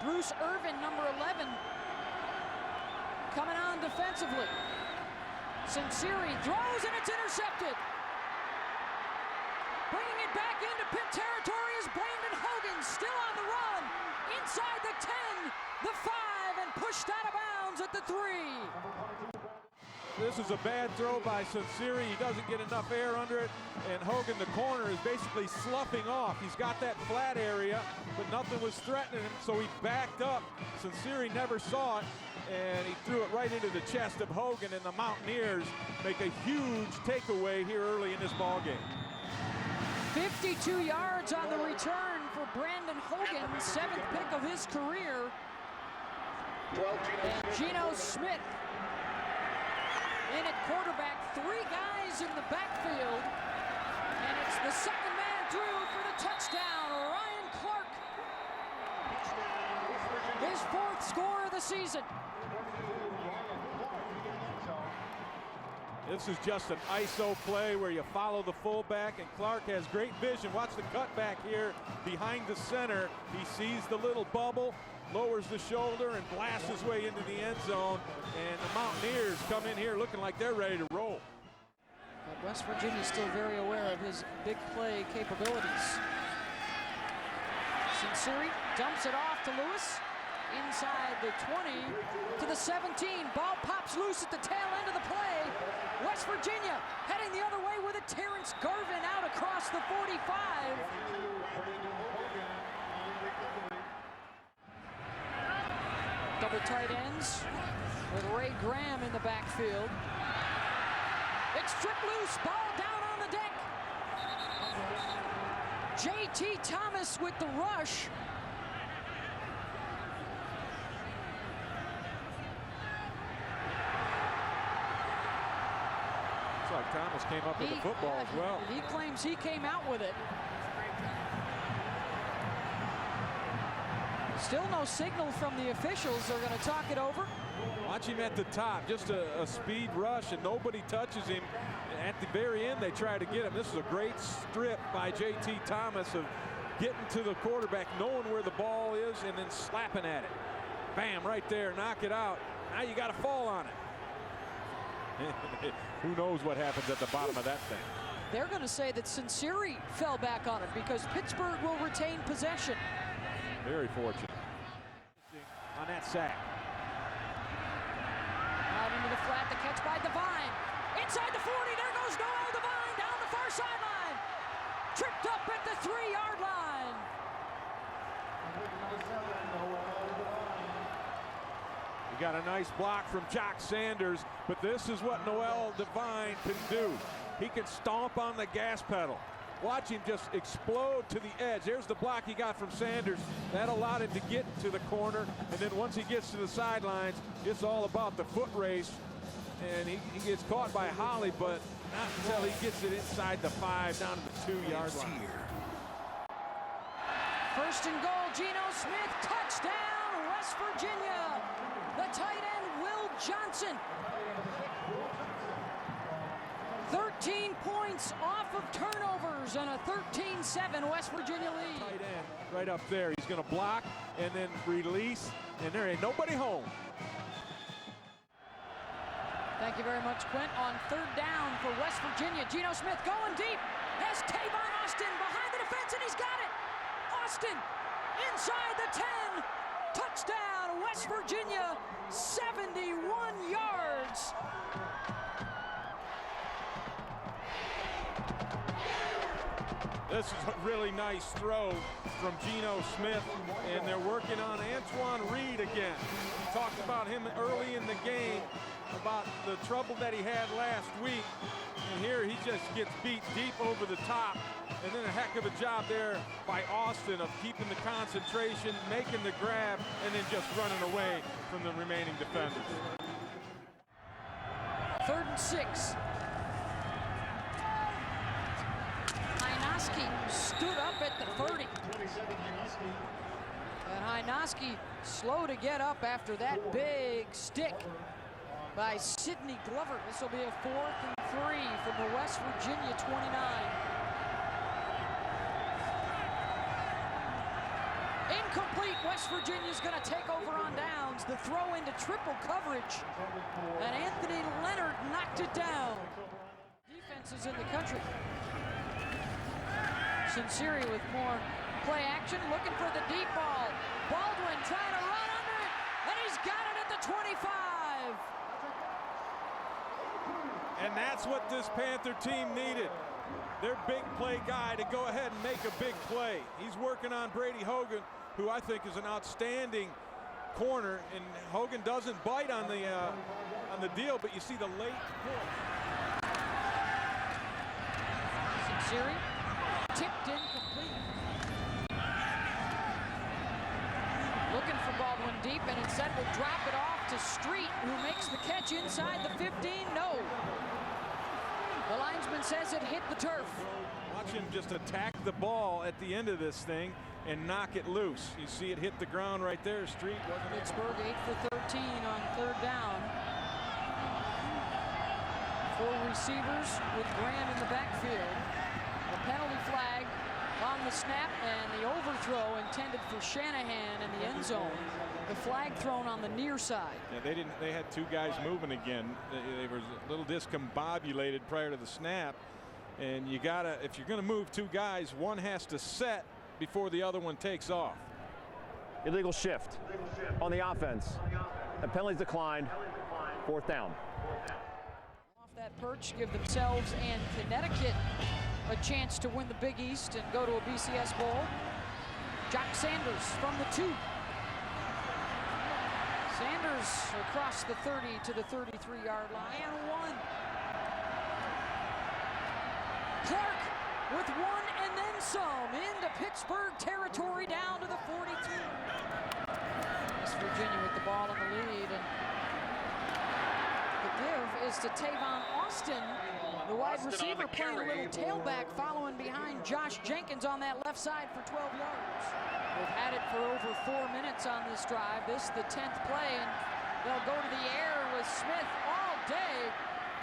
Bruce Irvin, number 11, coming on defensively. Sinceri throws and it's intercepted. Bringing it back into Pitt territory is Brandon Hogan, still on the run. Inside the 10, the 5, and pushed out of bounds at the 3. This is a bad throw by Sinceri. He doesn't get enough air under it, and Hogan, the corner, is basically sloughing off. He's got that flat area, but nothing was threatening him, so he backed up. Sinceri never saw it, and he threw it right into the chest of Hogan, and the Mountaineers make a huge takeaway here early in this ballgame. 52 yards on the return for Brandon Hogan, 7th pick of his career. And Geno Smith in at quarterback, 3 guys in the backfield, and it's the second man through for the touchdown, Ryan Clark. His 4th score of the season. This is just an ISO play where you follow the fullback, and Clark has great vision. Watch the cutback here behind the center. He sees the little bubble, lowers the shoulder, and blasts his way into the end zone. And the Mountaineers come in here looking like they're ready to roll. But West Virginia's still very aware of his big play capabilities. Sinceri dumps it off to Lewis. Inside the 20 to the 17. Ball pops loose at the tail end of the play. West Virginia heading the other way with it. Terrence Garvin out across the 45. Double tight ends with Ray Graham in the backfield. It's stripped loose, ball down on the deck. J.T. Thomas with the rush. Like Thomas came up with the football as well. He claims he came out with it. Still no signal from the officials. They're going to talk it over. Watch him at the top, just a speed rush, and nobody touches him. At the very end, they try to get him. This is a great strip by J.T. Thomas of getting to the quarterback, knowing where the ball is, and then slapping at it. Bam, right there, knock it out. Now you got to fall on it. Who knows what happens at the bottom of that thing. They're going to say that Sinceri fell back on it because Pittsburgh will retain possession. Very fortunate on that sack. Out into the flat, the catch by Devine. Inside the 40, there goes Noel Devine down the far sideline. Tripped up at the 3-yard line. Got a nice block from Jock Sanders, but this is what Noel Devine can do. He can stomp on the gas pedal. Watch him just explode to the edge. There's the block he got from Sanders. That allowed him to get to the corner, and then once he gets to the sidelines, it's all about the foot race, and he gets caught by Holly, but not until he gets it inside the 5 down to the 2-yard line. First and goal, Geno Smith, touchdown, West Virginia. The tight end, Will Johnson. 13 points off of turnovers and a 13-7 West Virginia lead. Tight end right up there. He's going to block and then release, and there ain't nobody home. Thank you very much, Quint. On 3rd down for West Virginia, Geno Smith going deep. Has Tavon Austin behind the defense, and he's got it. Austin inside the 10. Touchdown, West Virginia, 71 yards. This is a really nice throw from Geno Smith, and they're working on Antoine Reed again. We talked about him early in the game, about the trouble that he had last week, and here he just gets beat deep over the top. And then a heck of a job there by Austin of keeping the concentration, making the grab, and then just running away from the remaining defenders. 3rd and 6. Hynoski stood up at the 30. And Hynoski slow to get up after that big stick by Sidney Glover. This will be a 4th and 3 from the West Virginia 29. In Incomplete. West Virginia's going to take over on downs. The throw into triple coverage. And Anthony Leonard knocked it down. Defenses in the country. Sinceri with more play action, looking for the deep ball. Baldwin trying to run under it, and he's got it at the 25. And that's what this Panther team needed. Their big play guy to go ahead and make a big play. He's working on Brady Hogan, who I think is an outstanding corner, and Hogan doesn't bite on the deal, but you see the late pull. Sinceri tipped incomplete. Looking for Baldwin deep, and instead will drop it off to Street, who makes the catch inside the 15. No. The linesman says it hit the turf. Watch him just attack the ball at the end of this thing and knock it loose. You see it hit the ground right there. Street wasn't. Pittsburgh 8 for 13 on third down. 4 receivers with Graham in the backfield. A penalty flag on the snap, and the overthrow intended for Shanahan in the end zone. The flag thrown on the near side. Yeah, they had 2 guys moving again. They were a little discombobulated prior to the snap, and you gotta, if you're gonna move 2 guys, one has to set before the other one takes off. Illegal shift on the offense. The penalties declined. 4th down. Off that perch, give themselves and Connecticut a chance to win the Big East and go to a BCS Bowl. Jock Sanders from the 2. Sanders across the 30 to the 33-yard line. And 1. Clark with 1 and then some into Pittsburgh territory down to the 42. West Virginia with the ball in the lead. And the give is to Tavon Austin, the wide receiver, playing a little tailback, following behind Josh Jenkins on that left side for 12 yards. They've had it for over 4 minutes on this drive. This the 10th play, and they'll go to the air with Smith all day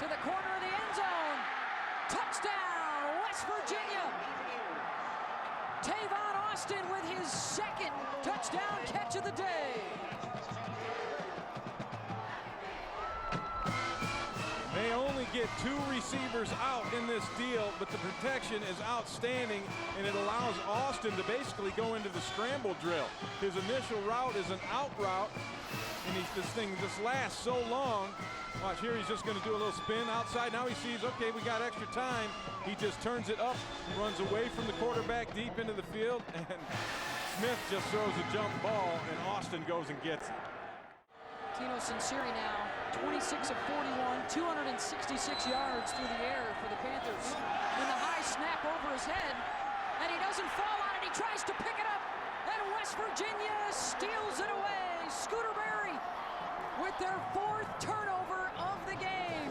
to the corner of the end zone. Touchdown, West Virginia. Tavon Austin with his 2nd touchdown catch of the day. They only get 2 receivers out in this deal, but the protection is outstanding, and it allows Austin to basically go into the scramble drill. His initial route is an out route, and this thing just lasts so long. Watch here, he's just going to do a little spin outside. Now he sees, okay, we got extra time. He just turns it up, runs away from the quarterback deep into the field, and Smith just throws a jump ball, and Austin goes and gets it. Tino Sinceri now 26 of 41, 266 yards through the air for the Panthers. And the high snap over his head, and he doesn't fall on it. He tries to pick it up, and West Virginia steals it away. Scooter Berry with their 4th turnover of the game.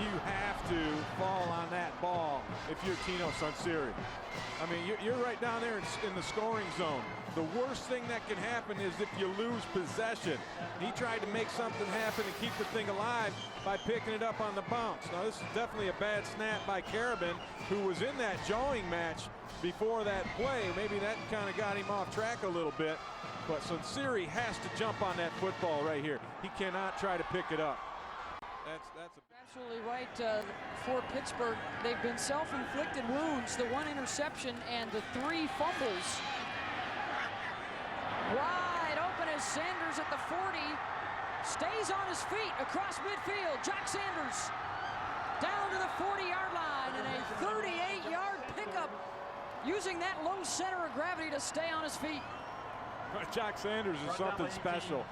You have to fall on that ball if you're Tino Sinceri. I mean, you're right down there in the scoring zone. The worst thing that can happen is if you lose possession. He tried to make something happen and keep the thing alive by picking it up on the bounce. Now, this is definitely a bad snap by Carabin, who was in that jawing match before that play. Maybe that kind of got him off track a little bit. But Sinceri has to jump on that football right here. He cannot try to pick it up. That's absolutely right. For Pittsburgh, they've been self-inflicted wounds. The 1 interception and the 3 fumbles. Wide open as Sanders at the 40 stays on his feet across midfield. Jock Sanders down to the 40-yard line, and a 38-yard pickup using that low center of gravity to stay on his feet. Jock Sanders is something special.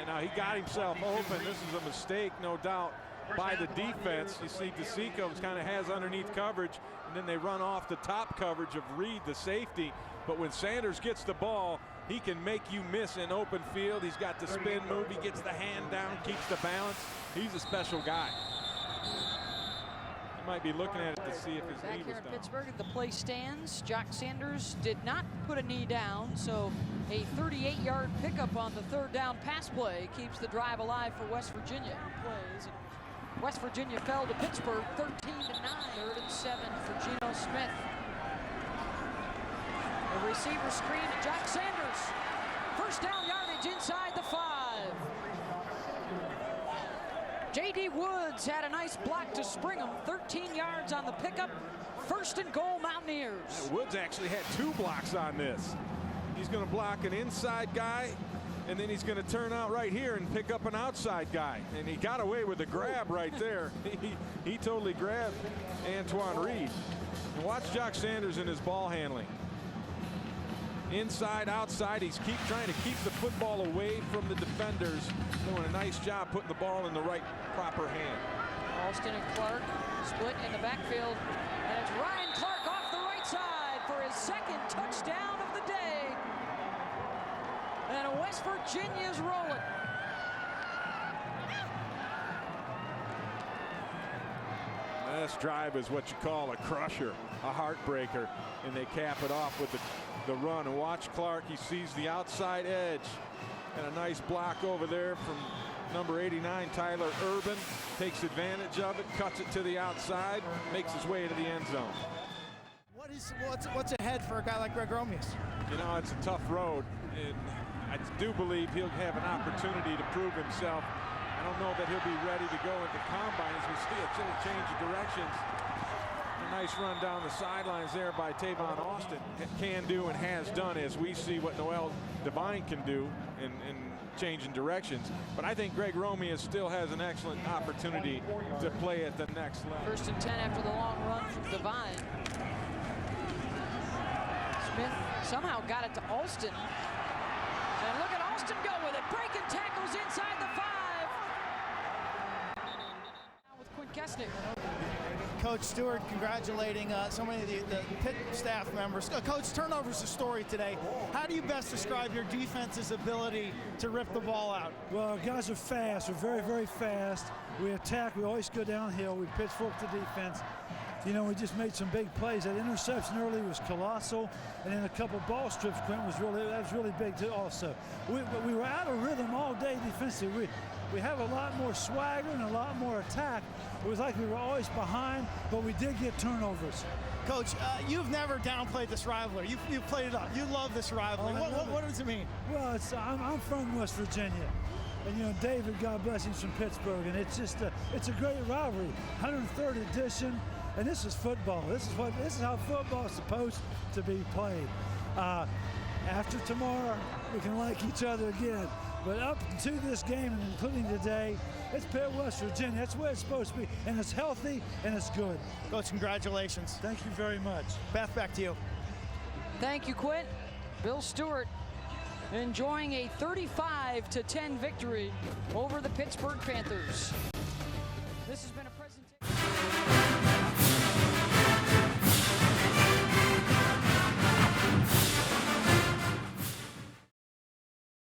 And he got himself open. This is a mistake, no doubt, by the defense. You see DeSico kind of has underneath coverage, and then they run off the top coverage of Reed, the safety. But when Sanders gets the ball, he can make you miss in open field. He's got the spin move. He gets the hand down, keeps the balance. He's a special guy. You might be looking at it to see if his knee was down. Back here in Pittsburgh, the play stands. Jock Sanders did not put a knee down, so a 38-yard pickup on the 3rd down pass play keeps the drive alive for West Virginia. Plays. West Virginia fell to Pittsburgh 13-9. 3rd and 7 for Geno Smith. The receiver screen to Jock Sanders. First down yardage inside the 5. J.D. Woods had a nice block to spring him. 13 yards on the pickup. First and goal, Mountaineers. Woods actually had 2 blocks on this. He's going to block an inside guy, and then he's going to turn out right here and pick up an outside guy. And he got away with the grab right there. He totally grabbed Antoine Reed. And watch Jock Sanders in his ball handling. Inside, outside, he's trying to keep the football away from the defenders. Doing a nice job putting the ball in the right, proper hand. Alston and Clark split in the backfield. And it's Ryan Clark off the right side for his 2nd touchdown of the day. And West Virginia's rolling. This drive is what you call a crusher, a heartbreaker, and they cap it off with the run. And watch Clark, he sees the outside edge, and a nice block over there from number 89, Tyler Urban, takes advantage of it, cuts it to the outside, makes his way to the end zone. What's ahead for a guy like Greg Romeus? You know, it's a tough road, and I do believe he'll have an opportunity to prove himself. I don't know that he'll be ready to go into combine as we see a change of directions. A nice run down the sidelines there by Tavon Austin. Can do and has done, as we see what Noel Devine can do in changing directions. But I think Greg Romeus still has an excellent opportunity to play at the next level. 1st and 10 after the long run from Devine. Smith somehow got it to Alston. And look at Alston go with it. Breaking tackles inside the 5. With Quint Kesnick. Coach Stewart congratulating so many of the Pitt staff members. Coach, turnover's the story today. How do you best describe your defense's ability to rip the ball out? Well, our guys are fast. We're very, very fast. We attack. We always go downhill. We pitchfork the defense. You know, we just made some big plays. That interception early was colossal, and then a couple ball strips, Quint, that was really big too also. We were out of rhythm all day defensively. We have a lot more swagger and a lot more attack. It was like we were always behind, but we did get turnovers. Coach, you've never downplayed this rivalry. You've played it up. You love this rivalry. What does it mean? Well, I'm from West Virginia. And, you know, David, God bless him, from Pittsburgh. And it's just it's a great rivalry. 103rd edition. And this is football. This is how football is supposed to be played. After tomorrow, we can like each other again. But up to this game, and including today, it's Pitt, West Virginia. That's where it's supposed to be. And it's healthy and it's good. Coach, congratulations. Thank you very much. Beth, back to you. Thank you, Quint. Bill Stewart enjoying a 35-10 victory over the Pittsburgh Panthers. This has been a